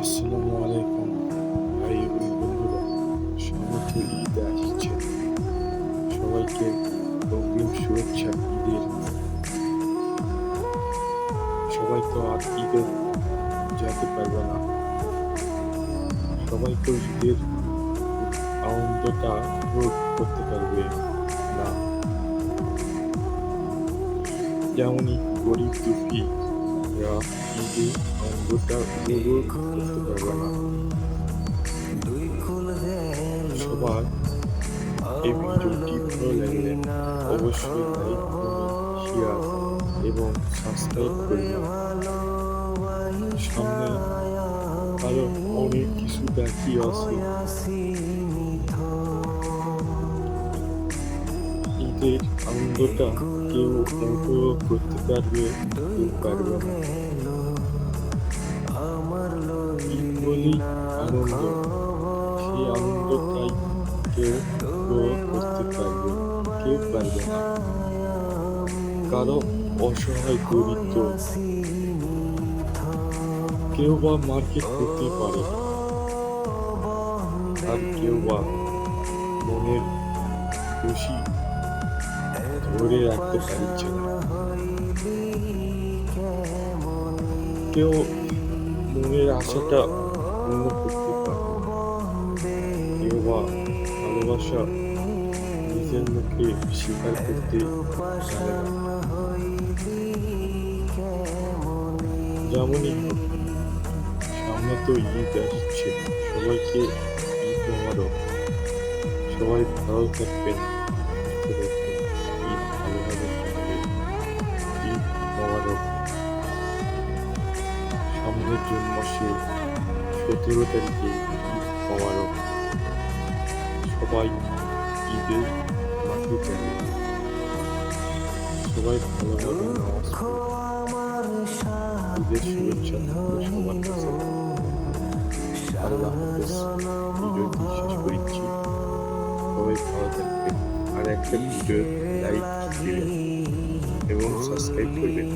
আসসালামু আলাইকুম ভাই ও বন্ধুরা, সামনে তো ঈদ আসছে। সবাইকে অগ্রিম শুভেচ্ছা ঈদের। সবাই তো আর ঈদে যেতে পারবে না, সবাই তো ঈদের আনন্দটা উপভোগ করতে পারবে না। যেমনই গরিব দুঃখীরা ঈদের আনন্দটা উপভোগ করতে পারবে না। সবার এই ভিডিওটি ভালো লাগলে অবশ্যই লাইক, কমেন্ট, শেয়ার এবং সাবস্ক্রাইব করবেন। সামনে আরো অনেক কিছু বাকি আছে। ঈদের আনন্দটা কেউ উপভোগ করতে পারবে, কেউ পারবে না। ঈদ বলেই আনন্দ, সেই আনন্দটাই কেউ উপভোগ করতে পারবে, কেউ পারবে না। কারো অসহায় দরিদ্র কেউ বা মার্কেট করতে পারে না, আর কেউ বা মনের খুশি ধরে রাখতে পারছে না। কেউ মনের আশাটা পূর্ণ করতে পারে না, কেউ বা ভালোবাসা নিজের মুখে স্বীকার করতে জানে না। যেমনই হোক, সামনে তো ঈদ আসছে। সবাইকে ঈদ মোবারক। সবাই ভালো থাকবেন, সুস্থ থাকবেন। ঈদ ভালোভাবে কাটাবেন। ঈদ মোবারক। সামনের জুন মাসে 17 তারিখে ঈদ মোবারক। সবাই ঈদের মাঠে যাবে, সবাই ভালোভাবে নামাজ পড়বে। ঈদের শুভেচ্ছা থাকবে সবার কাছে। আল্লাহ হাফেজ। ভিডিওটি শেষ করছি। সবাই ভালো থাকবেন, আর একটা ভিডিও লাইক দিবেন এবং সাবস্ক্রাইব করবেন।